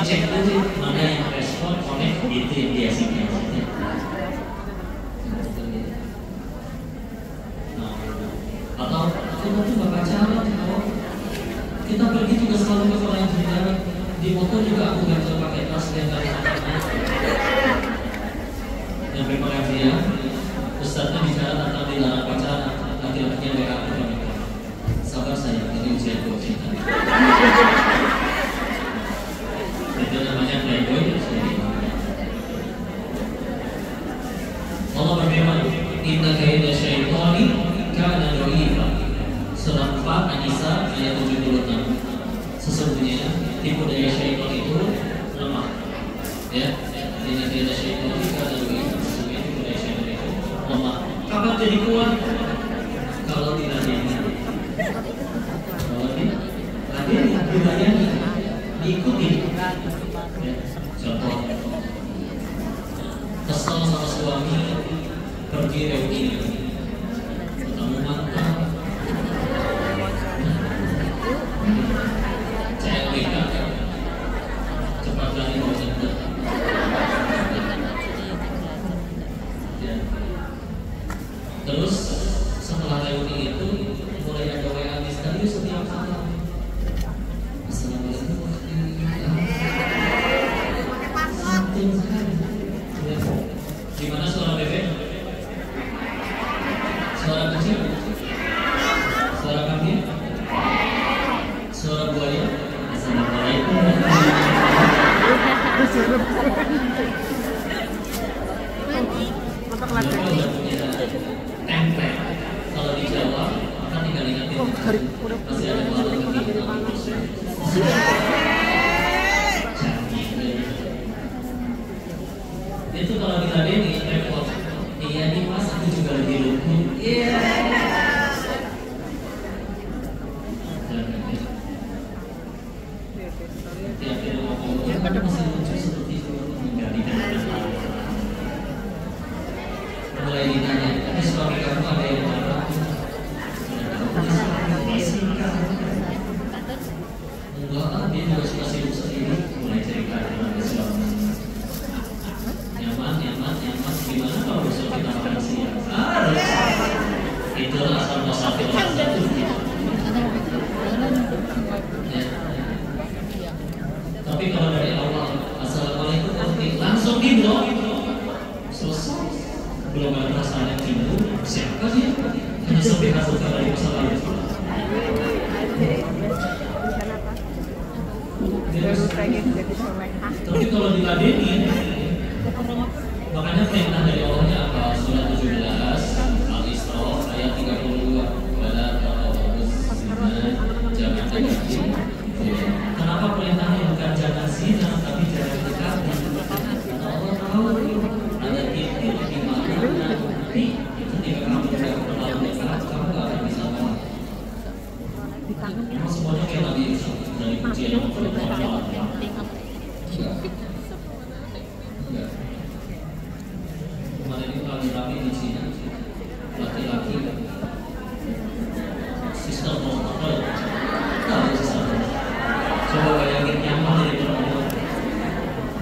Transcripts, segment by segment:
dicek dulu mana yang respon, connect, itu yang dia sinyal. Nah, atau kita tuh gak pacaran, kita pergi juga selalu ke orang yang di motor juga aku gak pakai tas dan kali yang berpengajian. Ustaznya bicara tentang dilarang pacaran, laki-lakinya mereka sabar saya, ini ujian buat cinta. Itu namanya playboy. Allah berfirman, inna kaida syaitani kana dha'ifa. Surah 4 An-Nisa ayat 76. Sesungguhnya tipu daya syaitan itu lemah. Ya, inna kaida syaitani kana dha'ifa. Sesungguhnya tipu daya syaitan itu lemah. Kapan jadi kuat? Kalau tidak diingat. Kalau tidak dilayani, diikuti. Ya, contoh, kesal sama suami, pergi reuni, ketemu mantan, cewek cepat lari mau cinta. Ya. Terus setelah reuni itu mulai ada WA misterius setiap malam. Assalamualaikum. Gimana suara bebek? Suara kecil? Suara kambing? Suara buaya? Assalamualaikum. Tempe. Kalau di Jawa, kan tinggal ingatin. Masih ada malam itu kalau diladeni repot. Iya nih mas, aku juga lagi lupa. Iya. Tiap kali ngomong, kan masih lucu seperti itu. Mulai ditanya, ini suami kamu ada yang marah? Enggak, dia juga suka sibuk sendiri. Mulai cerita dengan suami. Nyaman, gimana kalau besok kita makan siang? Harus. Itulah asal muasafir satu. Ya. Tapi kalau dari awal, assalamualaikum langsung gitu, selesai. Belum ada perasaan yang timbul, siapa sih? Hanya sampai hasilkan dari masalah itu. Tapi kalau diladeni, makanya perintah dari Allahnya apa? Surah 17 Al-Isra ayat 32. Wala taqrabuz zina, jangan dekati. Kenapa perintahnya bukan jangan zina tapi jangan dekati? Karena Allah tahu ada titik di mana nanti ketika kamu tidak terlalu dekat, kamu gak akan bisa melakukan. Memang semuanya kayak tadi dari pujian yang berlebihan. Enggak. Kemarin itu rame-rame di sini, laki-laki, sistem motor, tahu sistem. Coba bayangin nyaman dari perempuan.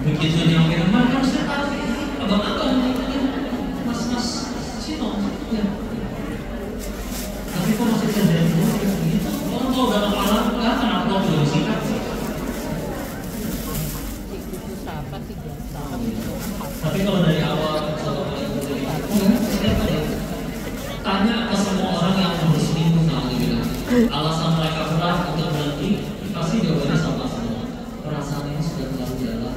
Begitu nyamperin, man harusnya tahu, abang-abang, mas-mas, sino, ya. Tapi kok masih terjadi begitu? Orang tahu dalam alam, kenapa kok belum sikat? Tapi kalau dari awal tanya ke semua orang yang berselingkuh gitu, alasan mereka berat untuk berhenti, pasti jawabannya sama semua. Perasaan ini sudah terlalu dalam.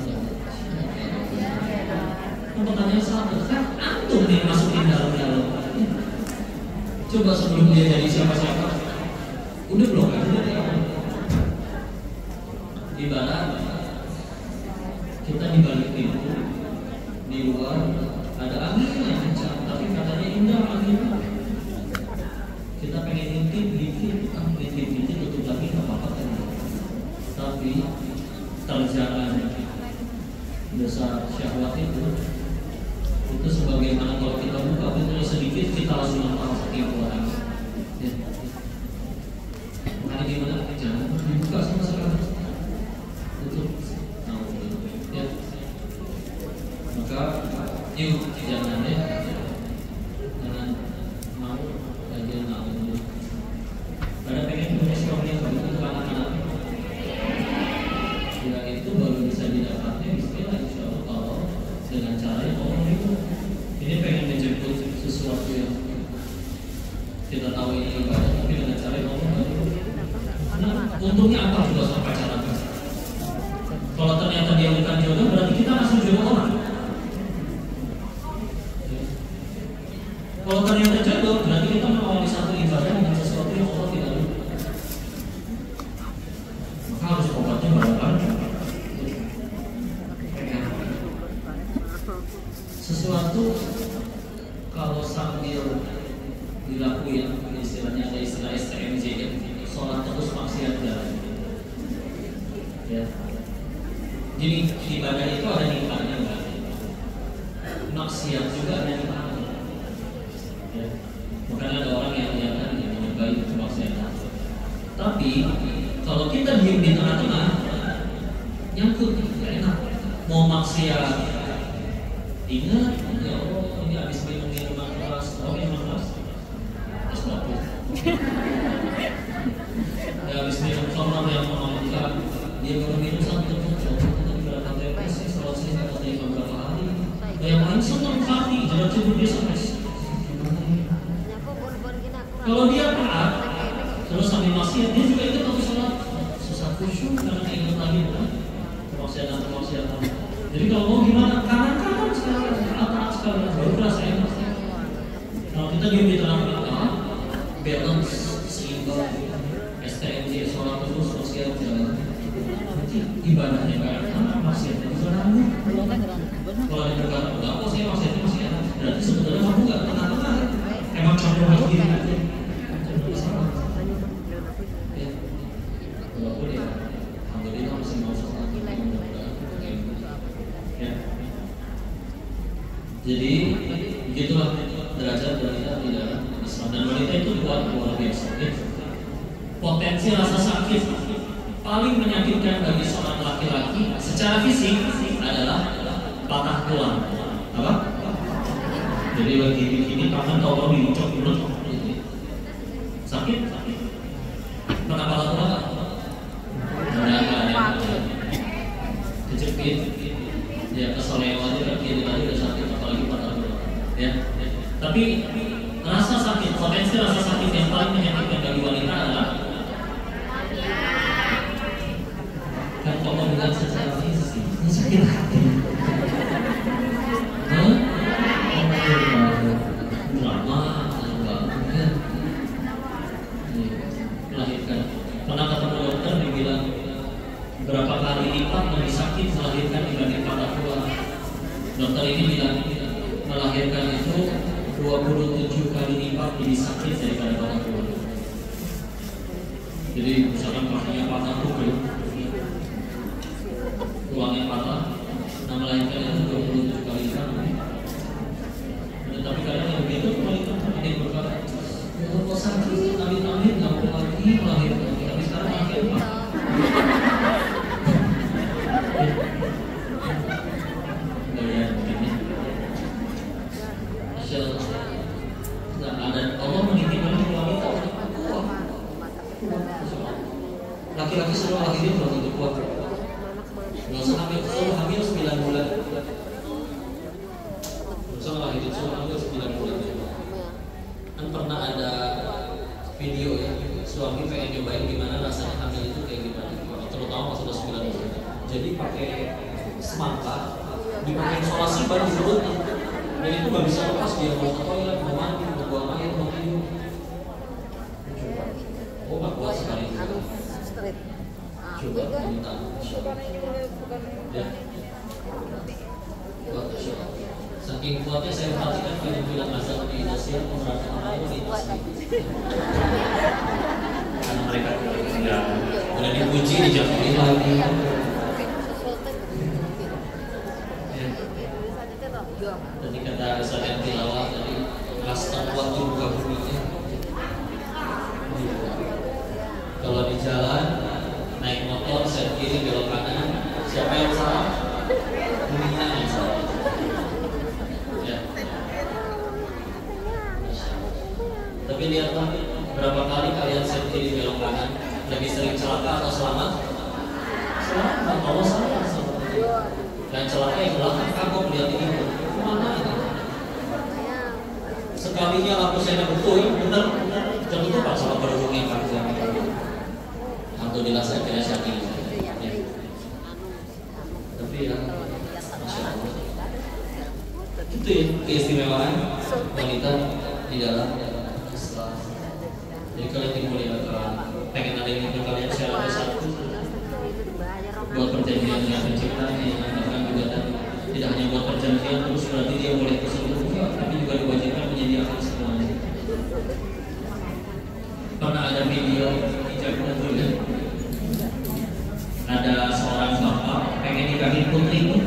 Pertanyaannya sama, kan antum nih masukin dalam-dalam. Coba sebelum dia jadi siapa-siapa, udah belum kan dari awal. Ibarat kita di balik pintu, di luar ada angin yang kencang, tapi katanya indah anginnya. Kita pengen intip dikit, tutup lagi nggak apa-apa kan? Tapi terjangan dasar syahwat itu sebagaimana kalau kita buka pintu sedikit kita langsung nampak setiap orang. Ya. Makanya gimana? Jangan dibuka sama sekali. Tutup. Yuk, jangan deh. Jangan mau bagian mau dulu. Pada pengen punya suami yang baik untuk anak-anak. Ya itu baru bisa didapatnya bismillah insya Allah kalau dengan cara yang Allah itu. Ini pengen menjemput sesuatu yang kita tahu ini ibadah, tapi dengan cara yang Allah itu. Nah, untungnya apa juga sama pacaran? Kalau ternyata dia bukan jodoh, berarti kita masih jodoh orang. Kalau ternyata jodoh, berarti kita mengawali satu ibadah dengan sesuatu yang Allah tidak lupa. Maka harus obatnya bareng-bareng. Sesuatu kalau sambil dilakuin, istilahnya ada istilah STMJ, sholat terus maksiat jalan. Ya. Jadi ibadah itu ada nikmatnya, enggak? Maksiat juga ada nikmatnya. Ya. Bukan ada orang yang menyukai kemaksiatan. Tapi kalau kita diem di tengah-tengah, nyangkut, nggak enak. Mau maksiat, ingat, ya Allah, ini habis minum minuman keras, minuman keras, terus bagus. Ya habis minum khamar yang memabukkan, dia baru minum satu berapa tetes, kalau saya kata imam berapa hari, yang lain senang hati, jangan cemburu dia sampai. Kalau dia taat, terus sambil maksiat, dia juga ikut waktu sholat susah khusyuk karena ingat lagi kemaksiatan. Jadi kalau mau gimana? Kanan sekarang, taat sekarang, baru kerasa enak. Kalau kita diam di tengah-tengah, balance, seimbang, STMJ, sholat terus, maksiat jalan. Nanti ibadahnya kayak apa? Maksiatnya juga nanggung. Kalau ada yang berkata, enggak kok saya maksiatnya masih enak. Berarti sebetulnya kamu enggak tengah-tengah. Emang campur hati diri aja. Walaupun ya, alhamdulillah masih mau sholat. Ya. Jadi begitulah derajat wanita di dalam Islam, dan wanita itu kuat luar biasa. Potensi rasa sakit paling menyakitkan bagi seorang laki-laki secara fisik adalah patah tulang. Apa? Jadi lagi begini tangan kalau diucap mulut sakit. Kenapa patah tulang? Kejepit, ya kesolewa aja kiri tadi udah sakit, apalagi patah tulang. Ya. Tapi rasa sakit, potensi rasa sakit yang paling menyakitkan bagi wanita adalah kan kalau bukan secara fisik, ini sakit hati. Drama, enggak. Melahirkan. Pernah ketemu dokter dibilang berapa kali lipat lebih sakit melahirkan dibanding patah tulang. Dokter ini bilang melahirkan itu 27 kali lipat lebih sakit daripada patah tulang. Jadi misalkan kakinya patah tuh, tulangnya patah, nah melahirkan itu 27 kali lipat. Tapi kadang yang begitu wanita ini berkata, ya Allah sakit, amit-amit nggak mau lagi melahirkan. Tapi sekarang makin apa? Laki-laki suruh lahirin belum tentu kuat. Nggak usah hamil, suruh hamil 9 bulan. Nggak usah lahirin, suruh hamil 9 bulan. Kan pernah ada video ya, suami pengen nyobain gimana rasanya hamil itu kayak gimana. Terutama pas sudah 9 bulan. Jadi pakai semangka, dipakai isolasi baru perutnya. Dan itu nggak bisa lepas, dia mau ke toilet, mau mandi, mau buang air, mau tidur. Oh, nggak kuat sekali. Coba minta. Ya. Kuat, saking kuatnya saya perhatikan film-film asal di Indonesia pemeran itu di karena mereka ya udah dipuji dijatuhin lagi. Tadi kata Ustaz Tilawah tadi rasa kuat di muka buminya. Kalau di jalan naik motor set kiri belok kanan, siapa yang salah? Buminya yang salah. kiri belok kanan, lebih sering celaka atau selamat? Selamat, kalau saya dan celaka yang belakang kagok lihat ini kemana ini? Sekalinya lampu saya betul, benar, jangan lupa sama berhubungnya kagok. Alhamdulillah saya kira sakit. Tapi ya, masya Allah, itu ya keistimewaan wanita di dalam Islam. Jadi kalian dimuliakan, pengen ada yang kalian share ada satu buat perjanjian dengan penciptanya, bahkan juga tidak hanya buat perjanjian terus berarti dia boleh berselingkuh, tapi juga diwajibkan menyediakan semuanya. Pernah ada video hijab kabul, ada seorang bapak pengen nikahin putrinya,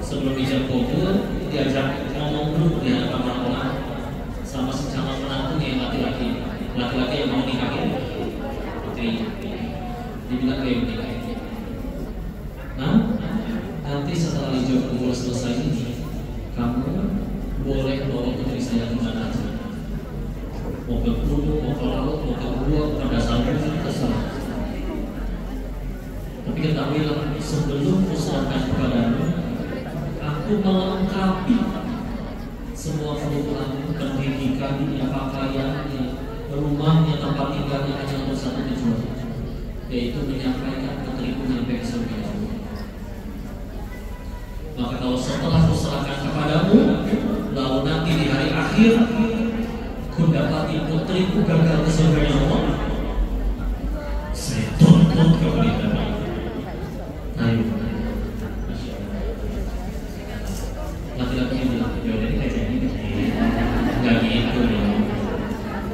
sebelum hijab kabul diajak ngomong dulu di hadapan orang-orang sama calon menantunya yang laki-laki yang mau nikahin putrinya. Dibilang kayak gini, nanti setelah hijab kabul selesai ini, kamu boleh bawa putri saya kemana aja, mau ke gunung, mau ke laut, mau ke gua, pada saat itu terserah. Tapi ketahuilah, sebelum kuserahkan kepadamu, aku melengkapi semua kebutuhan pendidikannya, pakaiannya, rumahnya, tempat tinggalnya hanya untuk satu tujuan, yaitu menyampaikan putriku sampai ke surga. Maka kalau setelah kuserahkan kepadamu, lalu nanti di hari akhir ku dapati putriku gagal ke surga Allah, saya tuntut kau di dalam. Ayo, laki-laki yang bilang, ya udah ini kayak gini, nggak gitu loh.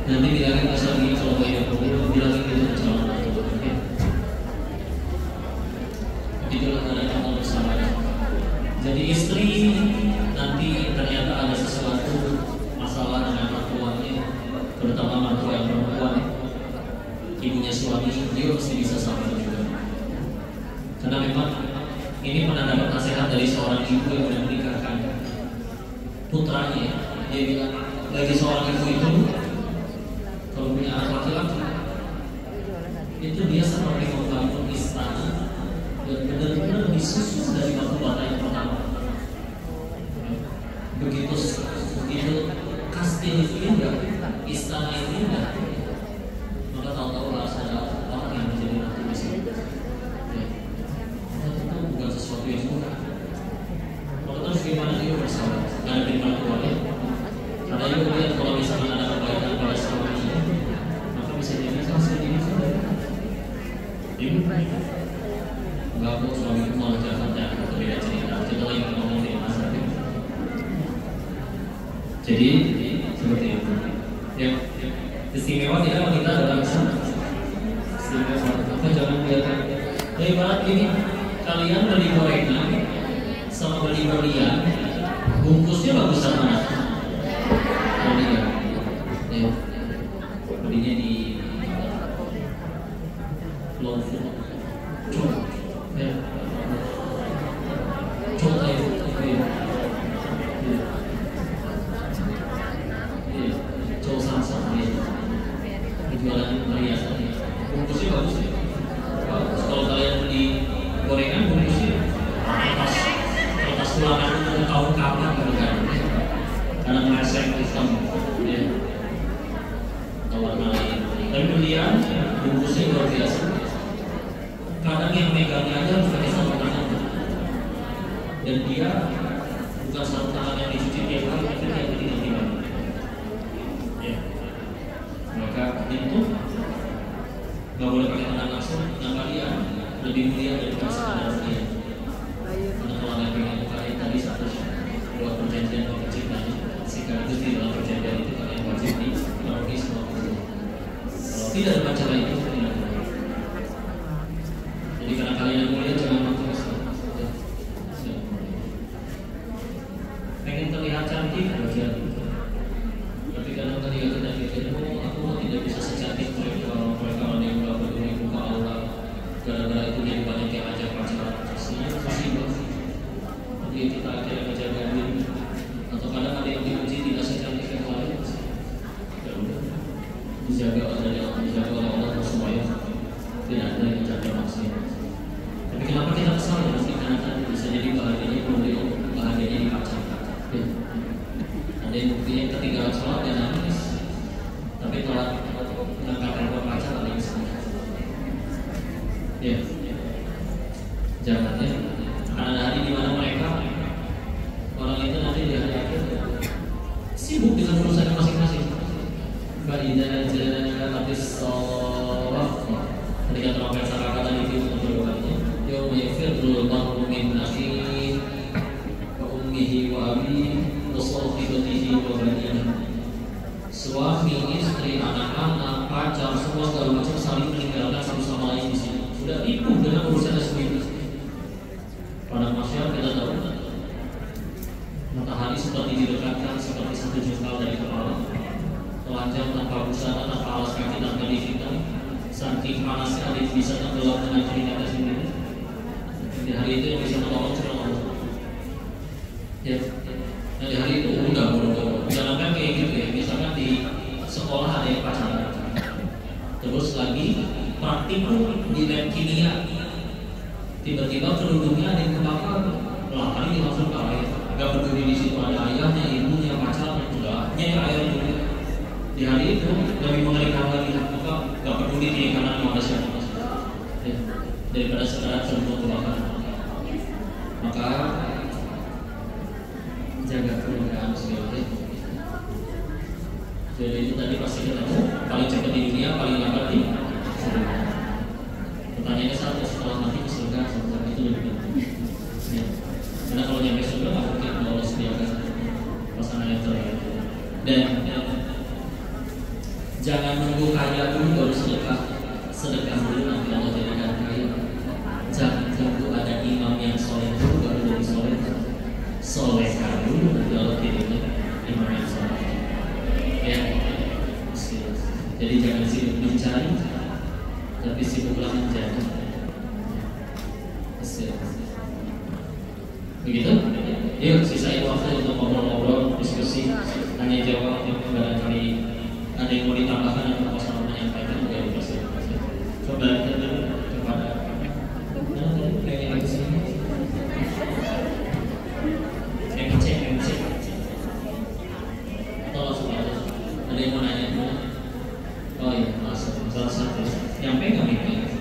Nanti bilangin asal ini kalau kayak aku bilangin gitu ke calon menantu. Itulah adanya Allah bersama. Jadi istri nanti ternyata ada sesuatu masalah dengan mertuanya, terutama mertua yang perempuan, ibunya suami, dia mesti bisa sabar juga. Karena memang ini pernah dapat nasihat dari seorang ibu yang sudah menikahkan putranya. Dia bilang, bagi seorang ibu itu kalau punya anak laki-laki itu dia seperti membangun istana dan benar-benar disusun dari batu bata yang pertama. Begitu kastil itu indah, istana itu indah, maka tahu-tahu harus ada orang yang menjadi ratu di sini. Itu bukan sesuatu yang mudah. Maka terus gimana dia bersabar, ngadepin mertuanya. Karena dia melihat kalau misalnya ada kebaikan pada suaminya, maka bisa jadi hasil ini saudara. Ibu enggak kok suamiku malah jahat atau beda cerita. Kita lagi ngomong di masa itu. Jadi seperti itu. Ya, istimewa tidak kita dalam Islam. Istimewa apa jangan biarkan. Ya ibarat ini, kalian beli gorengan sama beli berlian, bungkusnya bagusan mana? Berlian. Ya. Belinya di Low Food. Ya. Coba itu. Jualan perhiasan, bungkusnya bagus ya. Kalau kalian beli gorengan, bungkusnya kertas tulangan kaum kapan gitu kan, karena ngaseng hitam, ya, atau warna lain. Tapi berlian, bungkusnya luar biasa. Kadang yang megangnya aja harus pakai sarung tangan, dan dia bukan sarung tangan yang dicuci tiap hari, tapi dia ganti-ganti. Maka itu nggak boleh pakai tangan langsung, yang kalian lebih mulia daripada sekadar dia. Karena kalau ada pengen kalian tadi satu buat perjanjian dengan penciptanya, sekaligus di dalam perjanjian itu kalian wajib dipenuhi semua kebutuhan. Kalau tidak dengan cara itu tidak boleh. Jadi karena kalian yang mulia jangan mampus. Pengen terlihat cantik bagian itu. Tapi kadang ketika kita pikir, aku tidak bisa secantik mereka ada yang gak peduli muka Allah. Gara-gara itu dia banyak yang ajak pacaran. Pastinya musibah. Tapi kita akhirnya menjaga diri. Atau kadang ada yang diuji tidak secantik yang lain. Ya udah, dijaga oleh Allah. masing-masing. Fa'idza ja'atis shaqqah. Ketika terambil kata itu untuk doanya. Yauma yafirrul mar'u min akhihi wa ummihi wa abihi wa sahibatihi wa banihi. Suami, istri, anak-anak, pacar, semua segala macam saling meninggalkan satu sama lain di sini. Sudah ribut dengan urusan sendiri. Pada masyarakat kita tahu matahari seperti didekatkan seperti satu jengkal dari kepala, telanjang tanpa busana, tanpa alas kaki, tanpa dihitam, saking panasnya bisa tenggelam dengan keringatnya sendiri. Di hari itu yang bisa menolong cuma Allah. Ya, nah di hari itu udah jangan kayak gitu ya. Misalkan di sekolah ada yang pacaran, terus lagi praktikum di lab kimia, tiba-tiba kerudungnya ada yang kebakar, lari langsung ke air. Gak peduli di situ ada ayahnya, ibunya, pacarnya, enggak, nyai air juga. Di hari itu lebih mengerikan lagi, maka gak peduli kiri kanan mau ada siapa, ya, daripada sekedar semua kebakaran. Maka jaga keluargaan sebaik. Jadi itu tadi pasti ketemu paling cepat di dunia, paling lambat di surga. Pertanyaannya satu, setelah mati ke surga, itu lebih penting. Ya. Karena kalau nyampe surga nggak mungkin Allah sediakan pasangan yang terbaik. Dan jangan nunggu kaya dulu baru sedekah. Sedekah dulu nanti Allah jadikan kaya. Jangan tunggu ada imam yang soleh dulu baru jadi soleh. Solehkan dulu nanti Allah jadikan imam yang soleh. Ya, jadi jangan sibuk mencari, tapi sibuklah menjadi. Begitu? Yuk, sisain waktu untuk ngobrol-ngobrol, diskusi, tanya jawab. Barangkali ada yang mau ditambahkan atau mau menyampaikan juga dipersilakan. Coba kita dulu kepada yang di sini. MC. Atau ada yang mau nanya? Oh iya, salah satu. Nyampe nggak nih?